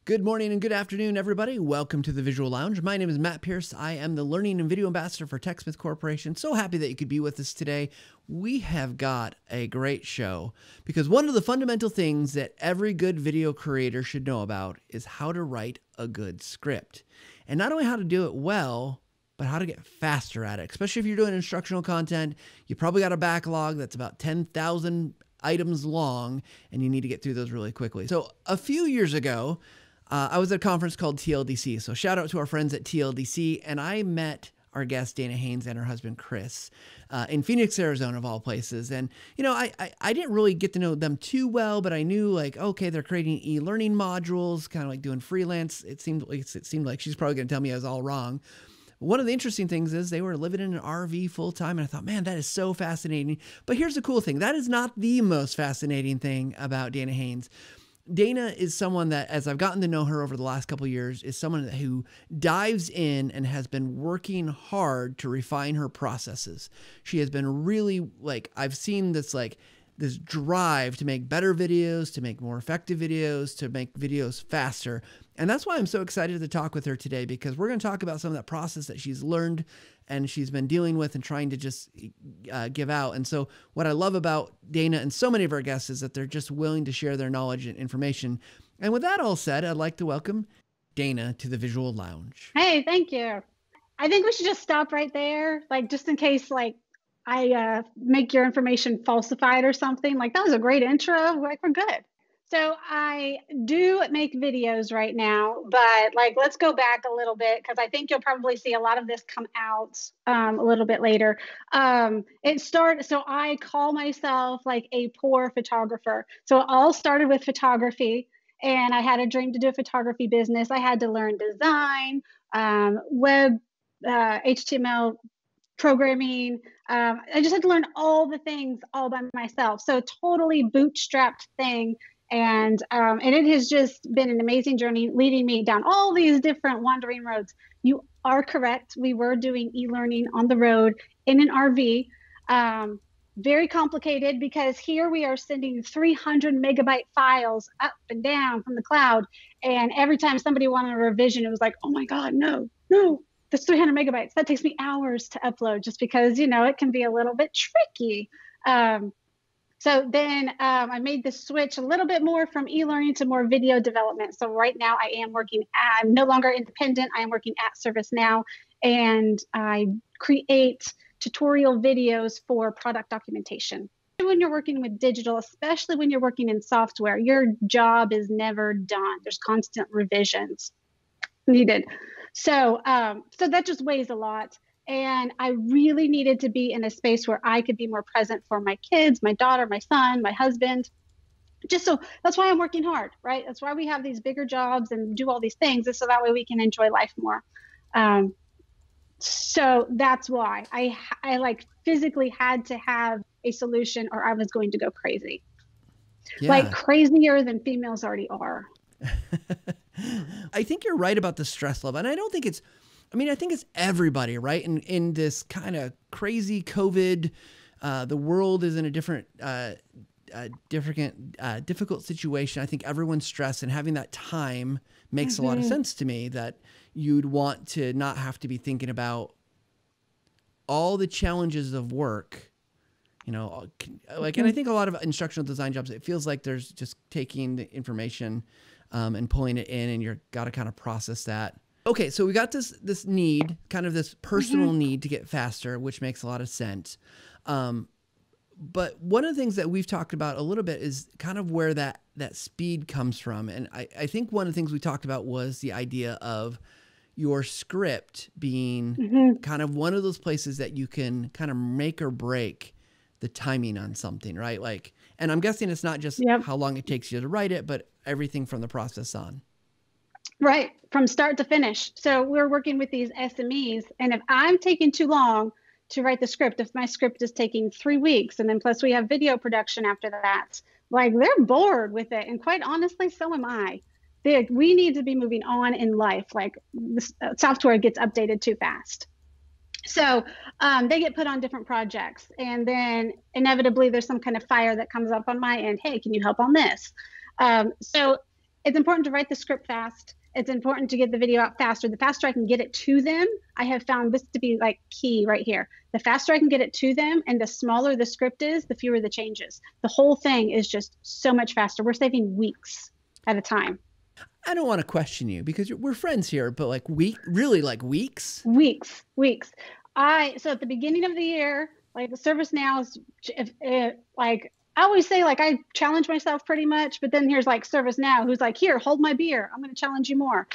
Good morning and good afternoon, everybody. Welcome to the Visual Lounge. My name is Matt Pierce. I am the Learning and Video Ambassador for TechSmith Corporation. So happy that you could be with us today. We have got a great show because one of the fundamental things that every good video creator should know about is how to write a good script. And not only how to do it well, but how to get faster at it, especially if you're doing instructional content. You probably got a backlog that's about 10,000 items long, and you need to get through those really quickly. So a few years ago, I was at a conference called TLDC. So shout out to our friends at TLDC. And I met our guest, Dana Haines, and her husband, Chris, in Phoenix, Arizona, of all places. And, you know, I didn't really get to know them too well, but I knew, like, okay, they're creating e-learning modules, kind of like doing freelance. It seemed like she's probably going to tell me I was all wrong. One of the interesting things is they were living in an RV full time. And I thought, man, that is so fascinating. But here's the cool thing. That is not the most fascinating thing about Dana Haines. Dana is someone that, as I've gotten to know her over the last couple of years, is someone who dives in and has been working hard to refine her processes. She has been really, like, I've seen this drive to make better videos, to make more effective videos, to make videos faster. And that's why I'm so excited to talk with her today, because we're going to talk about some of that process that she's learned and she's been dealing with and trying to just give out. And so what I love about Dana and so many of our guests is that they're just willing to share their knowledge and information. And with that all said, I'd like to welcome Dana to the Visual Lounge. Hey, thank you. I think we should just stop right there, like, just in case, like, I make your information falsified or something. Like, that was a great intro. Like, we're good. So I do make videos right now, but, like, let's go back a little bit, because I think you'll probably see a lot of this come out a little bit later. So I call myself, like, a poor photographer. So it all started with photography, and I had a dream to do a photography business. I had to learn design, web, HTML, programming. I just had to learn all the things all by myself. So totally bootstrapped thing. And it has just been an amazing journey leading me down all these different wandering roads. You are correct. We were doing e-learning on the road in an RV. Very complicated, because here we are sending 300 megabyte files up and down from the cloud. And every time somebody wanted a revision, it was like, oh my God, no, that's 300 megabytes. That takes me hours to upload, just because, you know, it can be a little bit tricky. So then I made the switch a little bit more from e-learning to more video development. So right now I'm no longer independent. I am working at ServiceNow, and I create tutorial videos for product documentation. When you're working with digital, especially when you're working in software, your job is never done. There's constant revisions needed. So that just weighs a lot. And I really needed to be in a space where I could be more present for my kids, my daughter, my son, my husband. So that's why I'm working hard, right? That's why we have these bigger jobs and do all these things, is so that way we can enjoy life more. So that's why I like physically had to have a solution, or I was going to go crazy. Yeah. Like crazier than females already are. I think you're right about the stress level. And I think it's everybody, right? In this kind of crazy COVID, the world is in a difficult situation. I think everyone's stressed, and having that time makes a lot of sense to me, that you'd want to not have to be thinking about all the challenges of work, you know, like, and I think a lot of instructional design jobs, it feels like there's just taking the information and pulling it in, and you're got to kind of process that. Okay, so we got this need, kind of this personal need to get faster, which makes a lot of sense. But one of the things that we've talked about a little bit is kind of where that speed comes from. And I think one of the things we talked about was the idea of your script being kind of one of those places that you can kind of make or break the timing on something, right? Like, and I'm guessing it's not just how long it takes you to write it, but everything from the process on. Right, from start to finish. So we're working with these SMEs, and if I'm taking too long to write the script, if my script is taking 3 weeks, and then plus we have video production after that, like, they're bored with it. And quite honestly, so am I. We need to be moving on in life. Like, the software gets updated too fast. So they get put on different projects, and then inevitably there's some kind of fire that comes up on my end. Hey, can you help on this? So it's important to write the script fast. It's important to get the video out faster. The faster I can get it to them, I have found this to be like key right here. The faster I can get it to them and the smaller the script is, the fewer the changes. The whole thing is just so much faster. We're saving weeks at a time. I don't want to question you because we're friends here, but like really like weeks? Weeks. So at the beginning of the year, like the ServiceNow is like, I always say like I challenge myself pretty much, but then here's like ServiceNow who's like, here, hold my beer. I'm going to challenge you more.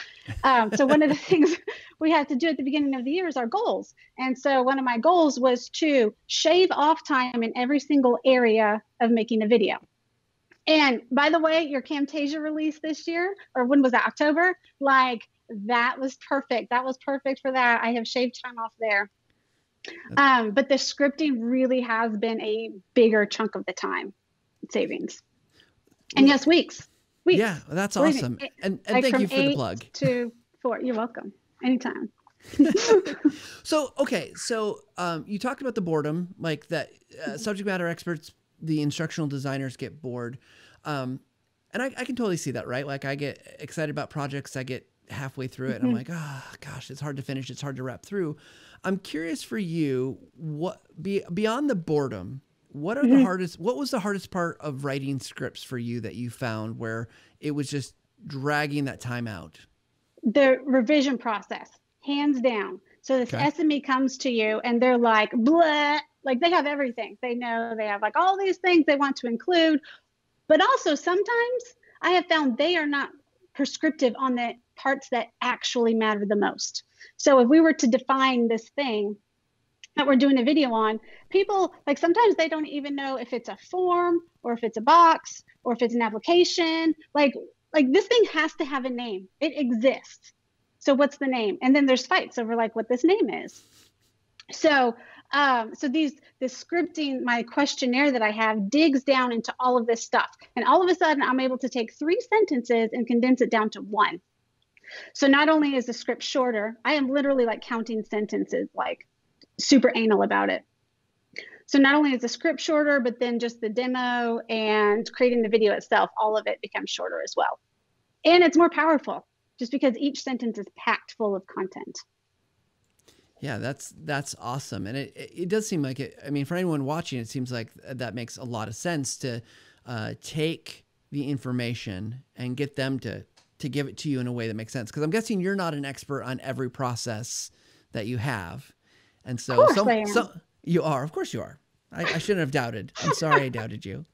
So one of the things we have to do at the beginning of the year is our goals. And so one of my goals was to shave off time in every single area of making a video. And by the way, your Camtasia release this year, or when was that, October? Like that was perfect. That was perfect for that. I have shaved time off there. But the scripting really has been a bigger chunk of the time savings. And yes, weeks. Yeah, that's awesome. And like thank you for the plug. 8 to 4. You're welcome. Anytime. So, okay. So you talked about the boredom, like that subject matter experts, the instructional designers get bored. And I can totally see that, right? Like I get excited about projects. I get halfway through it and I'm like, oh gosh, it's hard to finish. It's hard to wrap through. I'm curious for you, beyond the boredom, what was the hardest part of writing scripts for you that you found where it was just dragging that time out? The revision process, hands down. So this SME comes to you and they're like, blah, like they have everything. They know they have like all these things they want to include, but also sometimes I have found they are not prescriptive on the parts that actually matter the most. So if we were to define this thing that we're doing a video on, people like sometimes they don't even know if it's a form or if it's a box or if it's an application. Like this thing has to have a name. It exists. So what's the name? And then there's fights over like what this name is. So the scripting, my questionnaire that I have digs down into all of this stuff. And all of a sudden I'm able to take 3 sentences and condense it down to 1. So not only is the script shorter, I am literally like counting sentences, like super anal about it. So not only is the script shorter, but then just the demo and creating the video itself, all of it becomes shorter as well. And it's more powerful just because each sentence is packed full of content. Yeah, that's awesome. And it does seem like it. I mean, for anyone watching, it seems like that makes a lot of sense to take the information and get them to give it to you in a way that makes sense. Because I'm guessing you're not an expert on every process that you have. And so you are. Of course you are. I shouldn't have doubted. I'm sorry I doubted you.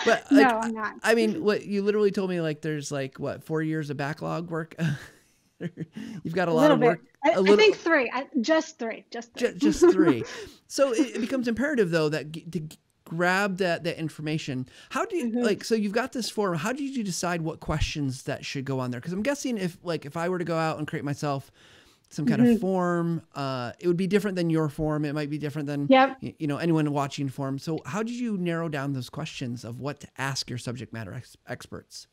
But like, no, I'm not. I mean, what you literally told me, like there's like, what, 4 years of backlog work? You've got a lot of work. I think 3. Just 3. Just 3. So it becomes imperative though that to grab that information. How do you like? So you've got this form. How did you decide what questions that should go on there? Because I'm guessing if I were to go out and create myself some kind of form, it would be different than your form. It might be different than anyone watching form. So how did you narrow down those questions of what to ask your subject matter experts?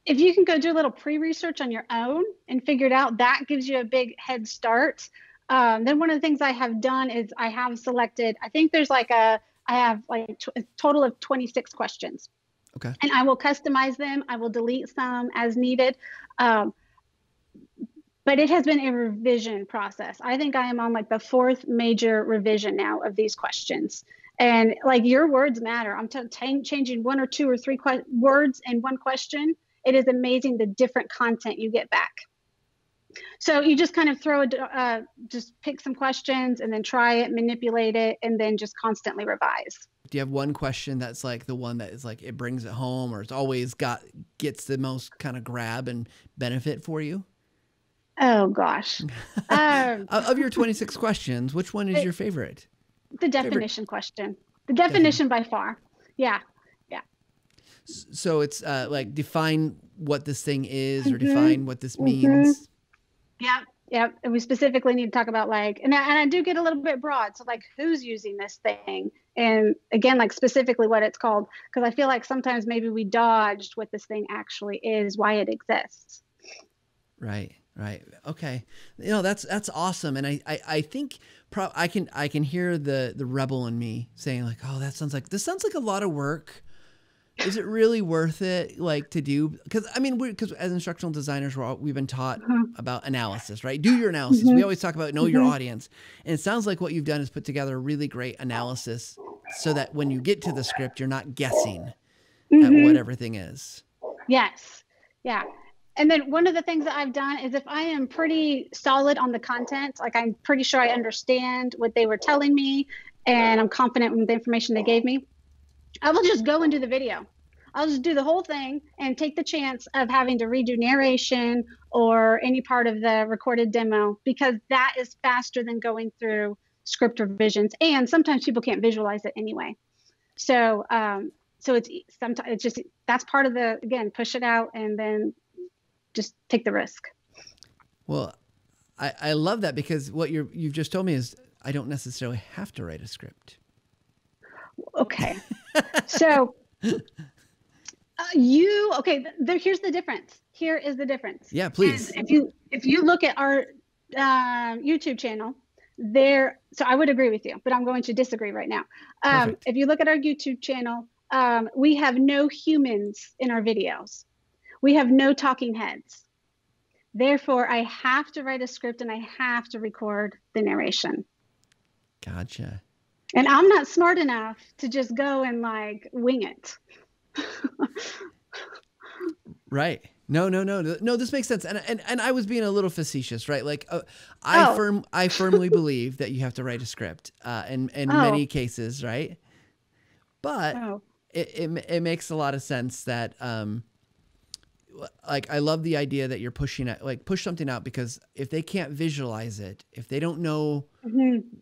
If you can go do a little pre-research on your own and figure it out, that gives you a big head start. Then one of the things I have done is I have selected, I think there's like I have like a total of 26 questions. Okay. And I will customize them. I will delete some as needed. But it has been a revision process. I think I am on like the 4th major revision now of these questions. And like your words matter. I'm changing 1 or 2 or 3 words in one question. It is amazing the different content you get back. So you just kind of just pick some questions and then try it, manipulate it, and then just constantly revise. Do you have one question that's like the one that is like it brings it home, or it's always gets the most kind of grab and benefit for you? Oh gosh. Of your 26 questions, which one is your favorite? The definition question. The definition by far. Yeah. So it's like define what this thing is or define what this means. Yeah. And we specifically need to talk about like, and I do get a little bit broad. So like who's using this thing? And again, like specifically what it's called, because I feel like sometimes maybe we dodged what this thing actually is, why it exists. Right. Okay. That's awesome. And I think I can hear the rebel in me saying like, oh, this sounds like a lot of work is it really worth it, like, to do? Because I mean, because as instructional designers, we've been taught about analysis, right? Do your analysis. We always talk about know your audience, and it sounds like what you've done is put together a really great analysis, so that when you get to the script, you're not guessing at what everything is. Yes. Yeah. And then one of the things that I've done is if I am pretty solid on the content, like I'm pretty sure I understand what they were telling me and I'm confident with the information they gave me, I will just go and do the video. I'll just do the whole thing and take the chance of having to redo narration or any part of the recorded demo, because that is faster than going through script revisions. And sometimes people can't visualize it anyway. So, so it's sometimes it's just, that's part of the, again, push it out and then just take the risk. Well, I love that, because what you've just told me is I don't necessarily have to write a script. Okay. So here's the difference. Here is the difference. Yeah, please. And if you look at our YouTube channel, so I would agree with you, but I'm going to disagree right now. If you look at our YouTube channel, we have no humans in our videos. We have no talking heads. Therefore, I have to write a script and I have to record the narration. Gotcha. And I'm not smart enough to just go and like wing it. Right. No, this makes sense. And I was being a little facetious, right? Like, I firmly believe that you have to write a script, in many cases, right? But it makes a lot of sense that, like, I love the idea that you're pushing it, like push something out, because if they can't visualize it, if they don't know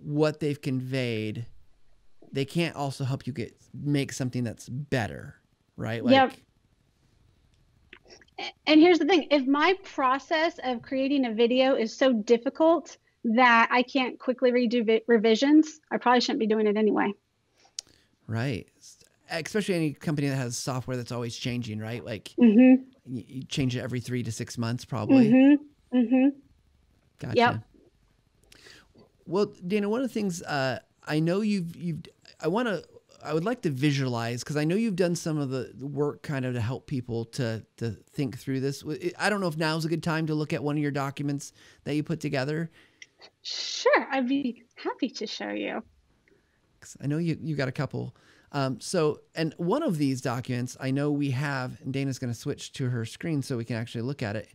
what they've conveyed, they can't also help you make something that's better, right? Like, yep. And here's the thing. If my process of creating a video is so difficult that I can't quickly redo revisions, I probably shouldn't be doing it anyway. Right. Especially any company that has software that's always changing, right? Like you change it every 3 to 6 months, probably. Gotcha. Yep. Well, Dana, one of the things I know I would like to visualize, because I know you've done some of the work kind of to help people to think through this. I don't know if now's a good time to look at one of your documents that you put together. Sure, I'd be happy to show you. I know you got a couple. And one of these documents I know we have, and Dana's going to switch to her screen so we can actually look at it.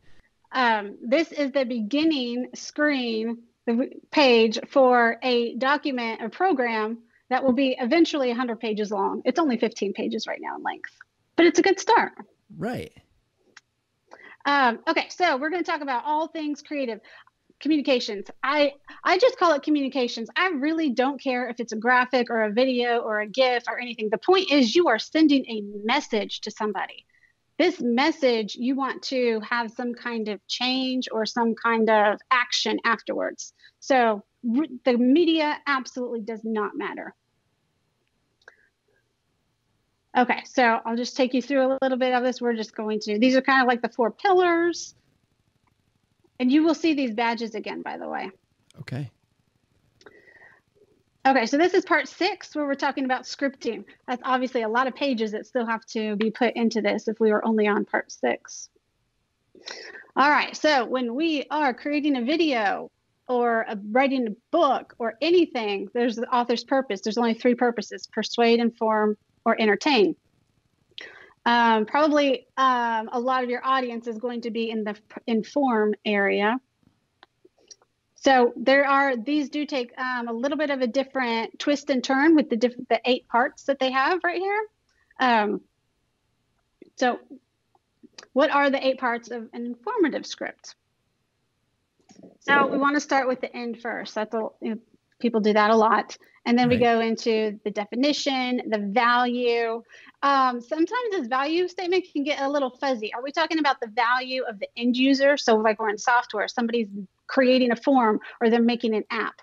This is the beginning screen, the page for a document, a program that will be eventually 100 pages long. It's only 15 pages right now in length, but it's a good start. Right. Okay, so we're going to talk about all things creative. Communications. I just call it communications. I really don't care if it's a graphic or a video or a GIF or anything. The point is you are sending a message to somebody. This message, you want to have some kind of change or some kind of action afterwards. So the media absolutely does not matter. Okay, so I'll just take you through a little bit of this. These are kind of like the 4 pillars. And you will see these badges again, by the way. Okay. Okay, so this is part 6, where we're talking about scripting. That's obviously a lot of pages that still have to be put into this if we were only on part 6. All right, so when we are creating a video or writing a book or anything, there's the author's purpose. There's only 3 purposes: persuade, inform, or entertain. Probably a lot of your audience is going to be in the inform area. So these do take a little bit of a different twist and turn with the 8 parts that they have right here. So what are the 8 parts of an informative script? So we want to start with the end first. People do that a lot. And then we go into the definition, the value. Sometimes this value statement can get a little fuzzy. Are we talking about the value of the end user? So like we're in software, somebody's creating a form or they're making an app.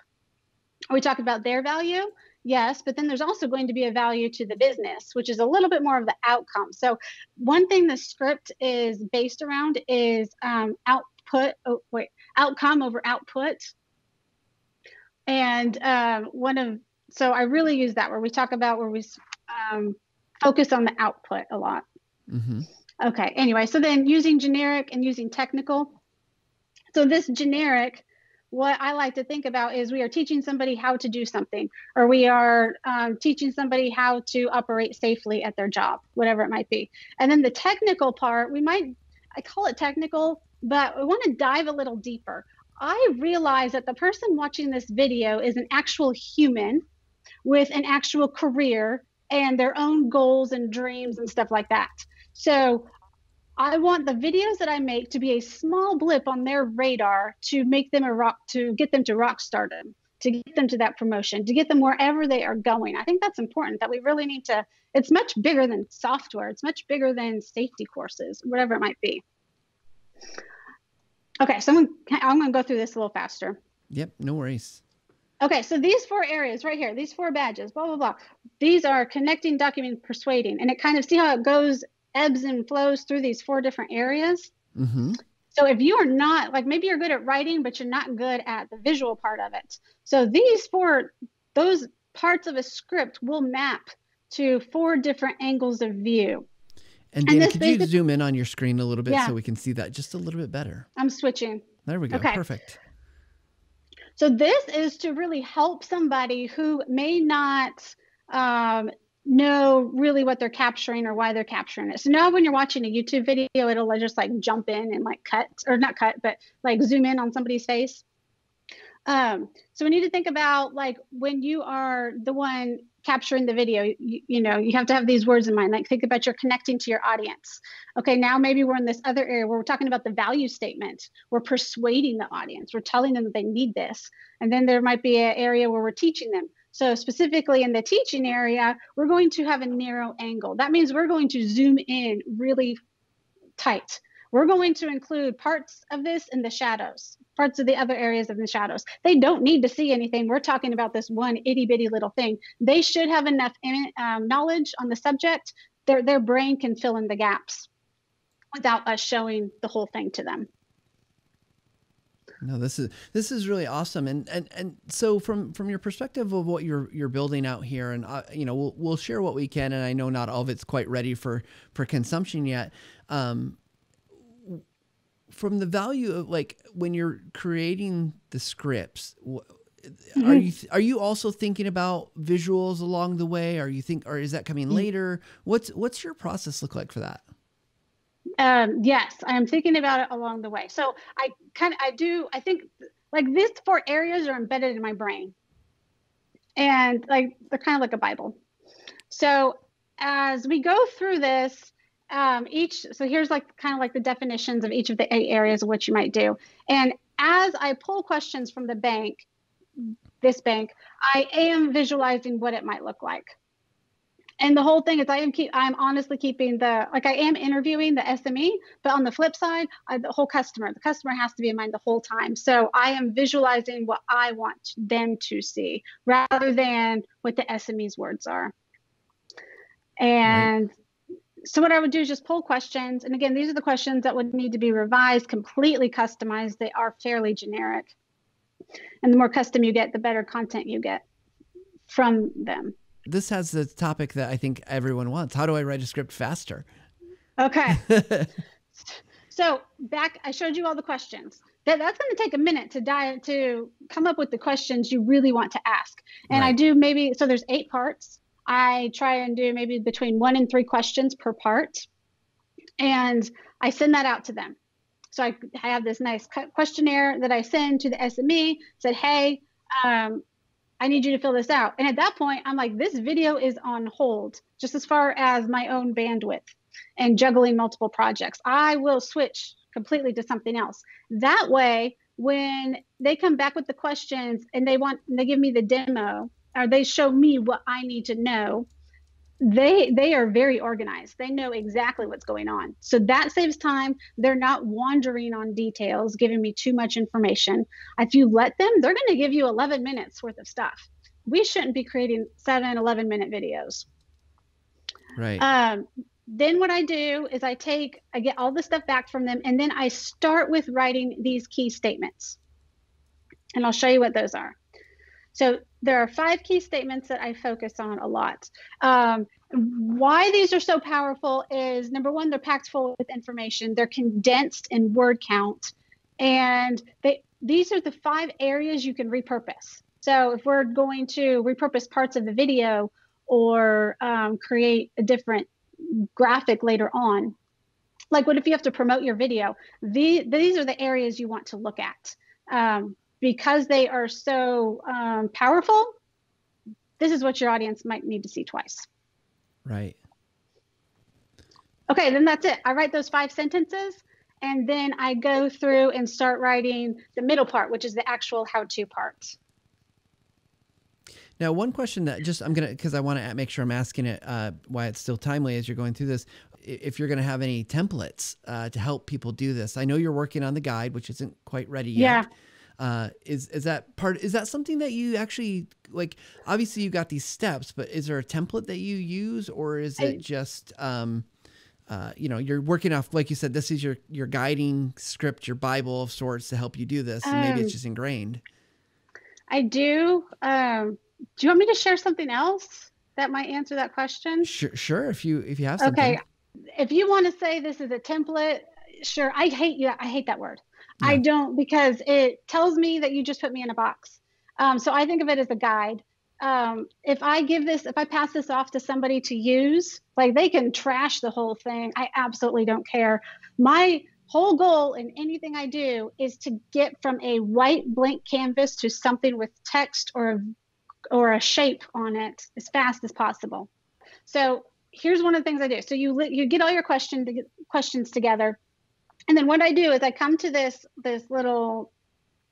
Are we talking about their value? Yes, but then there's also going to be a value to the business, which is a little bit more of the outcome. So one thing the script is based around is outcome over output. And so I really use that where we talk about focus on the output a lot. Mm-hmm. Okay, anyway, so then using generic and using technical. So this generic, what I like to think about is we are teaching somebody how to do something, or we are teaching somebody how to operate safely at their job, whatever it might be. And then the technical part, I call it technical, but I want to dive a little deeper. I realize that the person watching this video is an actual human with an actual career and their own goals and dreams and stuff like that. So I want the videos that I make to be a small blip on their radar to make them to get them to rock stardom, to get them to that promotion, to get them wherever they are going. I think that's important, that we really need to, it's much bigger than software. It's much bigger than safety courses, whatever it might be. Okay, so I'm going to go through this a little faster. Yep, no worries. Okay, so these 4 areas right here, these 4 badges, blah, blah, blah. These are connecting, documenting, persuading. And it kind of, see how it goes, ebbs and flows through these 4 different areas? Mm-hmm. So if you are not, like maybe you're good at writing, but you're not good at the visual part of it. So those parts of a script will map to 4 different angles of view. And Dana, could you zoom in on your screen a little bit so we can see that just a little bit better? I'm switching. There we go. Okay. Perfect. So this is to really help somebody who may not know really what they're capturing or why they're capturing it. So now when you're watching a YouTube video, it'll just like jump in and like cut, or not cut, but like zoom in on somebody's face. So we need to think about, like, when you are the one capturing the video, you have to have these words in mind. Like, think about you're connecting to your audience. Okay, now maybe we're in this other area where we're talking about the value statement. We're persuading the audience. We're telling them that they need this. And then there might be an area where we're teaching them. So specifically in the teaching area, we're going to have a narrow angle. That means we're going to zoom in really tight. We're going to include parts of this in the shadows, parts of the other areas of the shadows. They don't need to see anything. We're talking about this one itty bitty little thing. They should have enough knowledge on the subject. Their brain can fill in the gaps without us showing the whole thing to them. No, this is really awesome. And so from your perspective of what you're building out here, and we'll share what we can, and I know not all of it's quite ready for consumption yet. From the value of, like, when you're creating the scripts, are you also thinking about visuals along the way? Or is that coming later? What's your process look like for that? Yes, I am thinking about it along the way. So I think like these 4 areas are embedded in my brain, and like they're kind of like a Bible. So as we go through this, so here's like kind of like the definitions of each of the 8 areas of what you might do. And as I pull questions from this bank, I am visualizing what it might look like. And the whole thing is I'm honestly keeping I am interviewing the SME, but on the flip side, the customer has to be in mind the whole time. So I am visualizing what I want them to see rather than what the SME's words are. And so what I would do is just pull questions. And again, these are the questions that would need to be revised, completely customized. They are fairly generic. And the more custom you get, the better content you get from them. This has the topic that I think everyone wants. How do I write a script faster? Okay. So I showed you all the questions. That's going to take a minute to come up with the questions you really want to ask. And I do so there's 8 parts. I try and do maybe between 1 and 3 questions per part. And I send that out to them. So I have this nice questionnaire that I send to the SME, said, hey, I need you to fill this out. And at that point, I'm like, this video is on hold, just as far as my own bandwidth and juggling multiple projects. I will switch completely to something else. That way, when they come back with the questions and they give me the demo, or they show me what I need to know, they are very organized. They know exactly what's going on. So that saves time. They're not wandering on details, giving me too much information. If you let them, they're going to give you 11 minutes worth of stuff. We shouldn't be creating 11-minute videos. Right. Then what I do is I get all the stuff back from them, and then I start with writing these key statements. And I'll show you what those are. So there are 5 key statements that I focus on a lot. Why these are so powerful is, number one, they're packed full with information. They're condensed in word count. And these are the 5 areas you can repurpose. So if we're going to repurpose parts of the video or create a different graphic later on, like what if you have to promote your video? These are the areas you want to look at. Because they are so powerful, this is what your audience might need to see twice. Right. Okay, then that's it. I write those 5 sentences, and then I go through and start writing the middle part, which is the actual how-to part. Now, one question that because I want to make sure I'm asking it why it's still timely as you're going through this, if you're going to have any templates to help people do this. I know you're working on the guide, which isn't quite ready yet. Yeah. Is that something that you actually, like, obviously you got these steps, but is there a template that you use, or is it just, you're working off, like you said, this is your guiding script, your Bible of sorts to help you do this. And maybe it's just ingrained. I do. Do you want me to share something else that might answer that question? Sure. If you have something. Okay. If you want to say this is a template, sure. I hate that word. Yeah. I don't, because it tells me that you just put me in a box. So I think of it as a guide. If I pass this off to somebody to use, like, they can trash the whole thing. I absolutely don't care. My whole goal in anything I do is to get from a white blank canvas to something with text or a shape on it as fast as possible. So here's one of the things I do. So you get all your questions together. And then what I do is I come to this little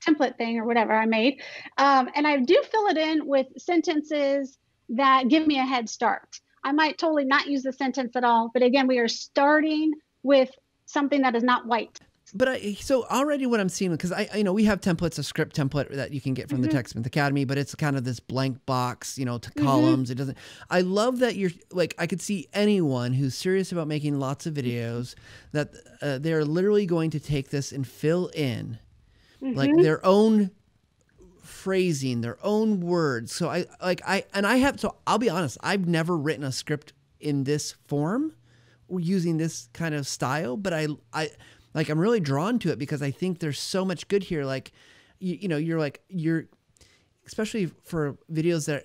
template thing or whatever I made, and I do fill it in with sentences that give me a head start. I might totally not use the sentence at all, but again, we are starting with something that is not white. But so already what I'm seeing, because we have templates, a script template that you can get from the TechSmith Academy, but it's kind of this blank box, to columns. It doesn't. I love that you're like, I could see anyone who's serious about making lots of videos that they're literally going to take this and fill in like their own phrasing, their own words. So I'll be honest, I've never written a script in this form using this kind of style, but I'm really drawn to it because I think there's so much good here. Like, you're especially for videos that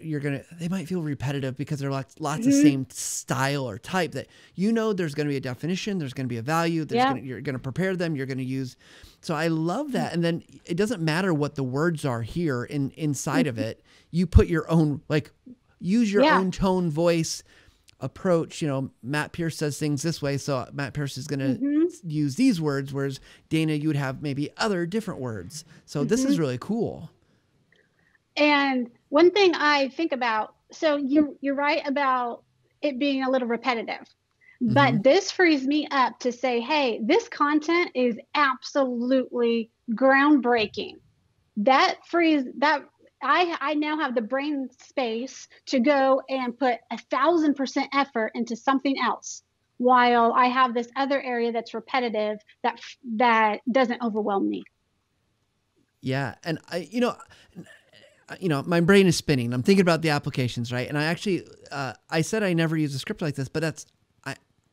they might feel repetitive because they're lots of same style or type that, there's going to be a definition, there's going to be a value, you're going to prepare them, you're going to use. So I love that. And then it doesn't matter what the words are here inside of it. You put your own, use your own tone, voice, approach. Matt Pierce says things this way, so Matt Pierce is going to use these words, whereas Dana, you would have maybe other different words. So this is really cool. And one thing I think about, so you're right about it being a little repetitive, but this frees me up to say, hey, this content is absolutely groundbreaking. That I now have the brain space to go and put 1,000% effort into something else, while I have this other area that's repetitive that doesn't overwhelm me. Yeah, and my brain is spinning. I'm thinking about the applications, right? And I actually, I said I never use a script like this, but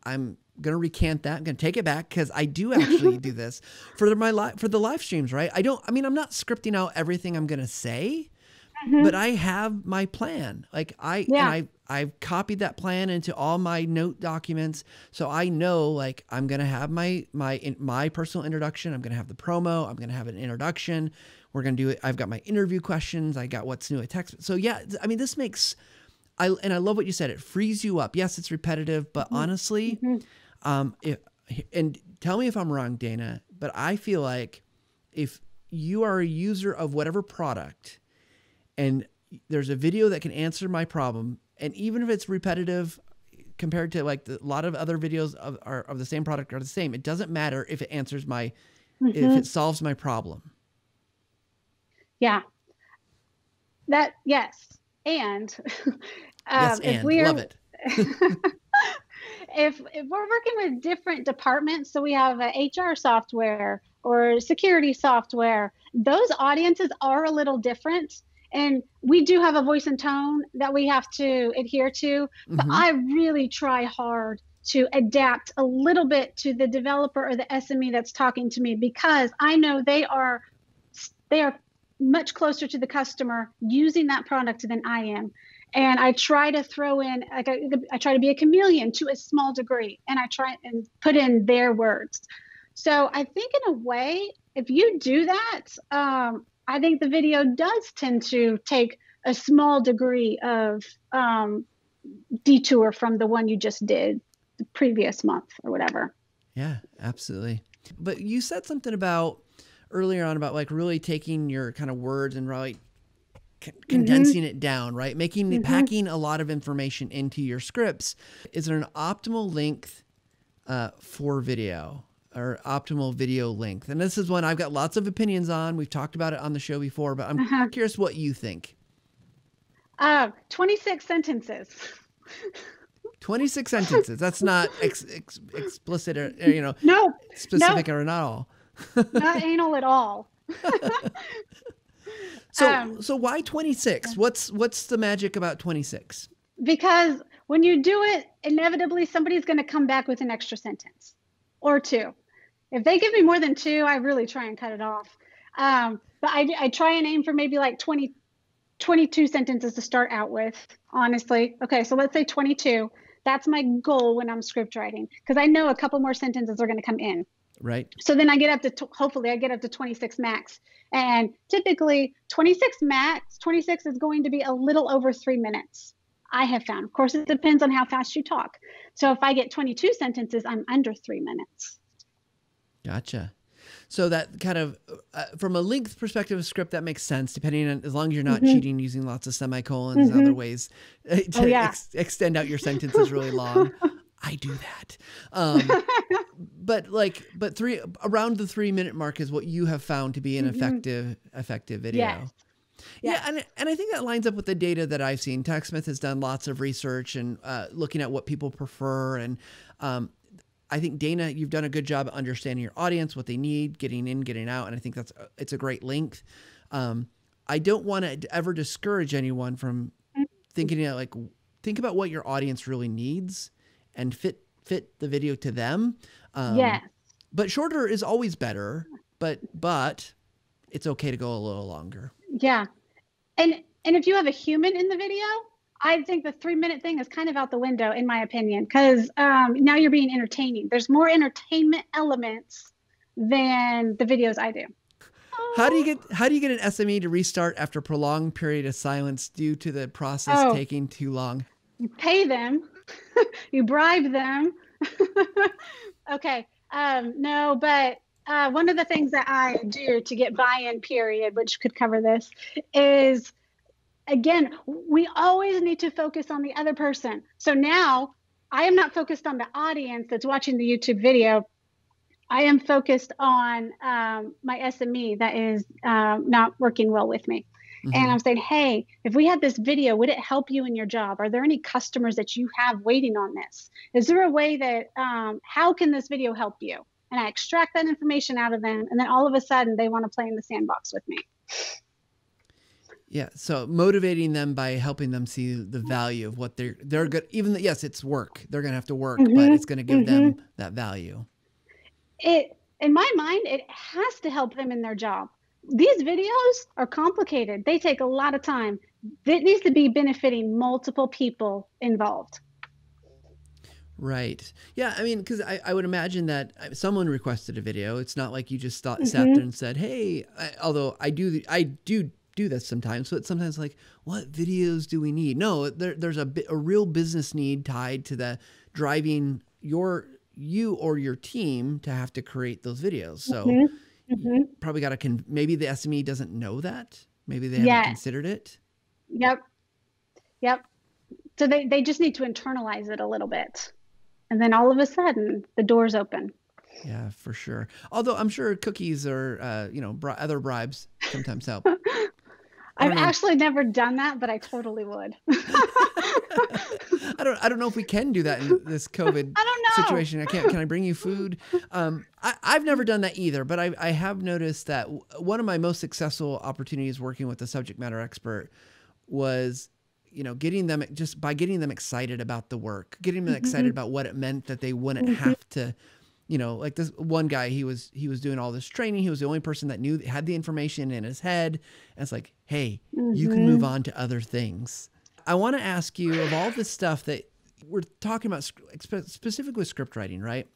I'm going to recant that. I'm going to take it back because I do actually do this for the live streams, right? I'm not scripting out everything I'm going to say, but I have my plan. I've copied that plan into all my note documents. So I know, I'm going to have my personal introduction. I'm going to have the promo. I'm going to have an introduction. We're going to do it. I've got my interview questions. I got what's new at TechSmith. So yeah, this makes, I love what you said. It frees you up. Yes, it's repetitive, but honestly, and tell me if I'm wrong, Dana, but I feel like if you are a user of whatever product and there's a video that can answer my problem, and even if it's repetitive compared to a lot of other videos of the same product are the same, it doesn't matter if it answers if it solves my problem. Yeah. Yes. And yes, if and love it. if we're working with different departments, so we have HR software or security software, those audiences are a little different. And we do have a voice and tone that we have to adhere to, but I really try hard to adapt a little bit to the developer or the SME that's talking to me, because I know they are much closer to the customer using that product than I am. And I try to throw in, like I try to be a chameleon to a small degree, and I try and put in their words. So I think in a way, if you do that, I think the video does tend to take a small degree of detour from the one you just did the previous month or whatever. Yeah, absolutely. But you said something about earlier on about like really taking your kind of words and really condensing it down, right? Packing a lot of information into your scripts. Is there an optimal length for video, or optimal video length? And this is one I've got lots of opinions on. We've talked about it on the show before, but I'm curious what you think. 26 sentences. 26 sentences. That's not explicit or, no, specific or not all. Not anal at all. So why 26? What's the magic about 26? Because when you do it, inevitably somebody's going to come back with an extra sentence or two. If they give me more than two, I really try and cut it off. But I try and aim for maybe like 22 sentences to start out with, honestly. Okay, so let's say 22. That's my goal when I'm script writing, because I know a couple more sentences are going to come in. Right. So then I get up to, hopefully I get up to 26 max. And typically 26 max, 26 is going to be a little over 3 minutes, I have found. Of course, it depends on how fast you talk. So if I get 22 sentences, I'm under 3 minutes. Gotcha. So that kind of, from a length perspective of script, that makes sense, depending on, as long as you're not cheating using lots of semicolons and other ways to extend out your sentences really long. I do that. But around the 3 minute mark is what you have found to be an effective video. Yes. Yeah. And I think that lines up with the data that I've seen. TechSmith has done lots of research and looking at what people prefer. And I think, Dana, you've done a good job of understanding your audience, what they need, getting in, getting out. And I think it's a great length. I don't want to ever discourage anyone from thinking think about what your audience really needs and fit the video to them. But shorter is always better, but it's okay to go a little longer. Yeah. And if you have a human in the video, I think the 3 minute thing is kind of out the window, in my opinion, because now you're being entertaining. There's more entertainment elements than the videos I do. How do you get an SME to restart after a prolonged period of silence due to the process taking too long? You pay them. You bribe them. Okay. No, but one of the things that I do to get buy-in, period, which could cover this, is, again, we always need to focus on the other person. So now I am not focused on the audience that's watching the YouTube video. I am focused on my SME that is not working well with me. And I'm saying, hey, if we had this video, would it help you in your job? Are there any customers that you have waiting on this? Is there a way that, how can this video help you? And I extract that information out of them. And then all of a sudden they want to play in the sandbox with me. Yeah. So motivating them by helping them see the value of what they're good. Even though, yes, it's work. They're going to have to work, but it's going to give them that value. In my mind, it has to help them in their job. These videos are complicated. They take a lot of time. It needs to be benefiting multiple people involved. Right. Yeah. I mean, because I would imagine that someone requested a video. It's not like you just sat there and said, hey, although I do this sometimes. So it's sometimes like, what videos do we need? No, there's a real business need tied to the driving you or your team to have to create those videos. So you probably got to, maybe the SME doesn't know that. Maybe they haven't considered it. Yep. So they just need to internalize it a little bit. And then all of a sudden the door's open. Yeah, for sure. Although I'm sure cookies or, other bribes sometimes help. I've actually never done that, but I totally would. I don't know if we can do that in this COVID situation. Can I bring you food? I've never done that either, but I have noticed that one of my most successful opportunities working with a subject matter expert was, getting them excited about the work, getting them excited about what it meant that they wouldn't have to, like this one guy, he was doing all this training. He was the only person that had the information in his head. And it's like, hey, you can move on to other things. I want to ask you, of all this stuff that we're talking about, specifically with script writing, right?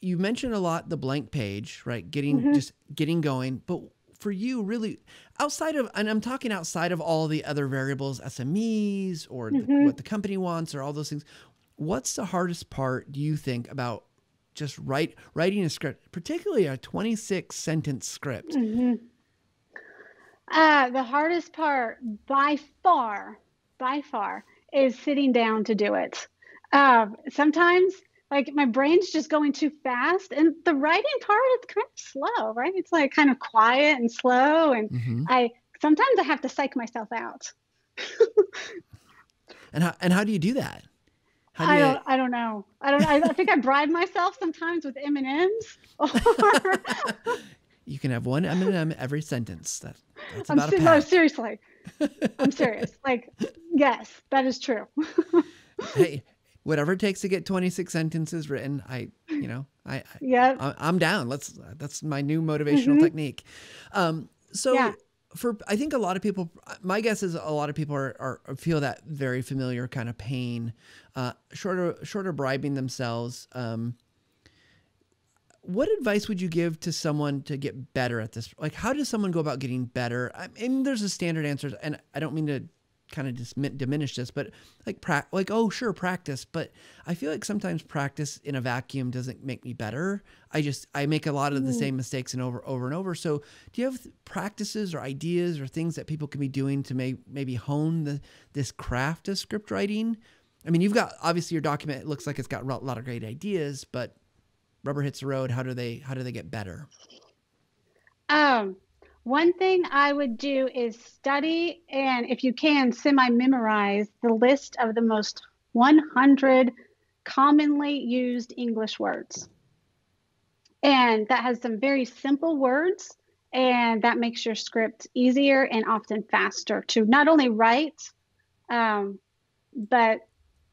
You mentioned a lot the blank page, right? Just getting going. But for you, really, and I'm talking outside of all the other variables, SMEs or what the company wants or all those things, what's the hardest part, do you think, about just writing a script, particularly a 26-sentence script? The hardest part by far is sitting down to do it. Sometimes like my brain's just going too fast, and the writing part is kind of slow, right? It's like kind of quiet and slow. And sometimes I have to psych myself out. And how do you do that? I don't know. I think I bribe myself sometimes with M&Ms. You can have one M&M every sentence. That's about a pack. No, seriously. I'm serious. Like, yes, that is true. Hey, whatever it takes to get 26 sentences written, I'm down. That's my new motivational technique. I think a lot of people, my guess is a lot of people are feel that very familiar kind of pain, short of bribing themselves. What advice would you give to someone to get better at this? Like, how does someone go about getting better? I mean, there's a standard answer, and I don't mean to kind of diminish this, but practice. But I feel like sometimes practice in a vacuum doesn't make me better. I make a lot of the same mistakes and over and over. So do you have practices or ideas or things that people can be doing to maybe hone this craft of script writing? I mean, you've got, obviously your document, it looks like it's got a lot of great ideas, but rubber hits the road. How do they get better? One thing I would do is study, and if you can, semi-memorize the list of the most 100 commonly used English words. And that has some very simple words, and that makes your script easier and often faster to not only write, but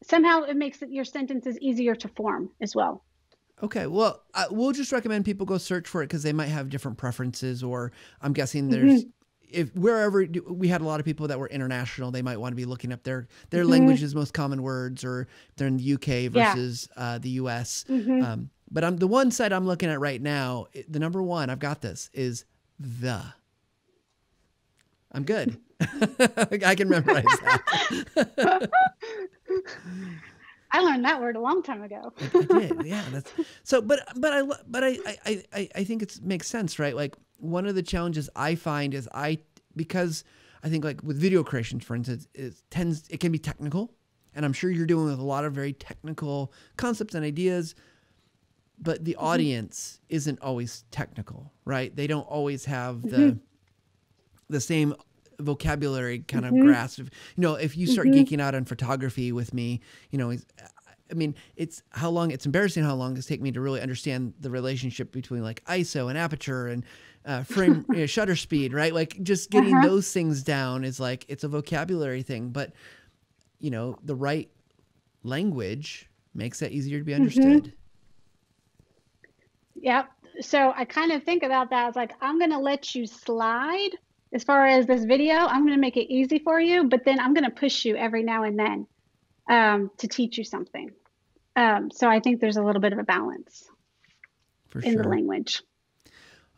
somehow it makes your sentences easier to form as well. Okay, well, we'll just recommend people go search for it because they might have different preferences, or I'm guessing there's, if wherever we had a lot of people that were international, they might want to be looking up their language's most common words, or they're in the UK versus the US. But the one site I'm looking at right now, the number one, I've got this, is the. I'm good. I can memorize that. I learned that word a long time ago. I did, yeah. That's so. But I think it makes sense, right? Like, one of the challenges I find is because I think, like with video creation, for instance, it can be technical, and I'm sure you're dealing with a lot of very technical concepts and ideas, but the audience isn't always technical, right? They don't always have the same vocabulary kind of grasp. If you start geeking out on photography with me, it's embarrassing how long it's taken me to really understand the relationship between like ISO and aperture and frame shutter speed, right? Like, just getting those things down is like, it's a vocabulary thing, but the right language makes that easier to be understood. Yep. So I kind of think about that as like, I'm going to let you slide as far as this video. I'm going to make it easy for you, but then I'm going to push you every now and then to teach you something. So I think there's a little bit of a balance in the language.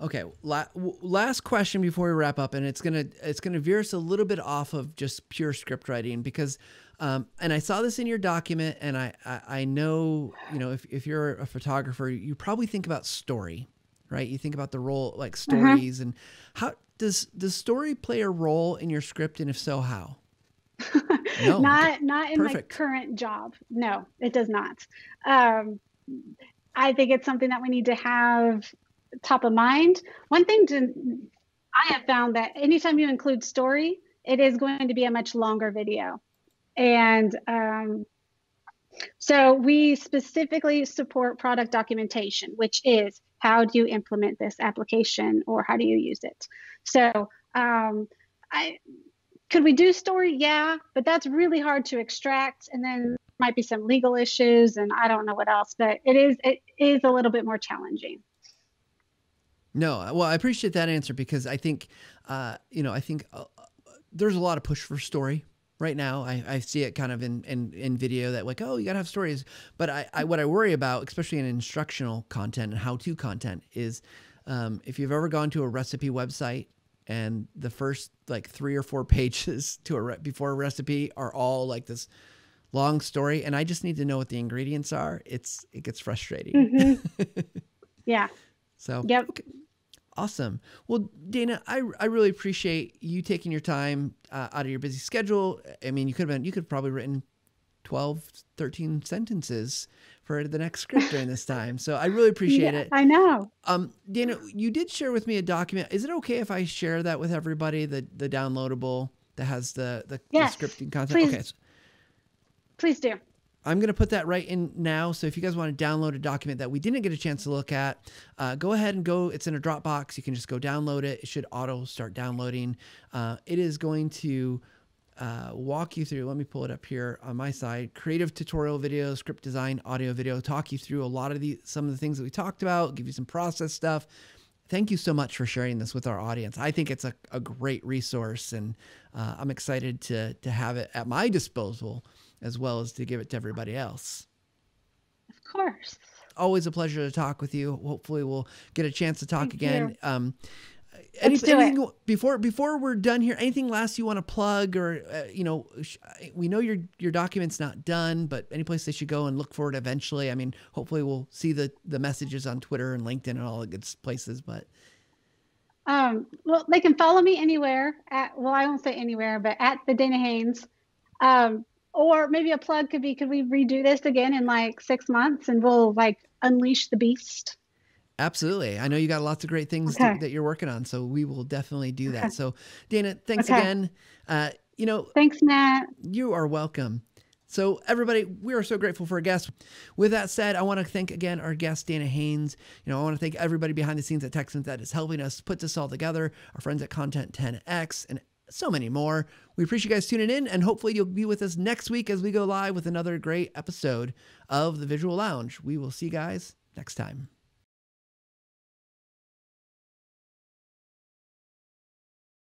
Okay. Last question before we wrap up, and it's gonna veer us a little bit off of just pure script writing, because and I saw this in your document, and I know, if you're a photographer, you probably think about story, right? You think about the role, like stories, and how does story play a role in your script, and if so, how? No, not in my current job. No, it does not. I think it's something that we need to have top of mind. One thing I have found that anytime you include story, it is going to be a much longer video. And So we specifically support product documentation, which is how do you implement this application or how do you use it? So I could we do story? Yeah, but that's really hard to extract, and then might be some legal issues, and I don't know what else. But it is a little bit more challenging. No, well, I appreciate that answer because I think, I think there's a lot of push for story right now. I see it kind of in video that like, oh, you gotta have stories. But what I worry about, especially in instructional content and how-to content, is if you've ever gone to a recipe website and the first like 3 or 4 pages before a recipe are all like this long story, and I just need to know what the ingredients are. It gets frustrating. Mm-hmm. Yeah. So, yep. Okay. Awesome. Well, Dana, I really appreciate you taking your time out of your busy schedule. I mean, you could have probably written 12, 13 sentences for the next script during this time. So I really appreciate it. I know. Dana, you did share with me a document. Is it okay if I share that with everybody, the downloadable that has the scripting content? Please. Okay. Please do. I'm going to put that right in now. So if you guys want to download a document that we didn't get a chance to look at, go ahead and go. It's in a Dropbox. You can just go download it. It should auto start downloading. It is going to walk you through. Let me pull it up here on my side. Creative tutorial video, script design, audio, video. Talk you through a lot of some of the things that we talked about. Give you some process stuff. Thank you so much for sharing this with our audience. I think it's a great resource, and I'm excited to have it at my disposal, as well as to give it to everybody else. Of course. Always a pleasure to talk with you. Hopefully we'll get a chance to talk again. Anything before we're done here, anything last you want to plug, or, we know your document's not done, but any place they should go and look for it eventually. I mean, hopefully we'll see the messages on Twitter and LinkedIn and all the good places, but. Well, they can follow me anywhere I won't say anywhere, but at the Dana Haines. Or maybe a plug could we redo this again in like 6 months and we'll like unleash the beast? Absolutely. I know you got lots of great things that you're working on, so we will definitely do that. So Dana, thanks again. Thanks, Matt. You are welcome. So everybody, we are so grateful for our guests. With that said, I want to thank again our guest, Dana Haines. I want to thank everybody behind the scenes at TechSmith that is helping us put this all together, our friends at Content 10X, and so many more. We appreciate you guys tuning in, and hopefully you'll be with us next week as we go live with another great episode of the Visual Lounge. We will see you guys next time.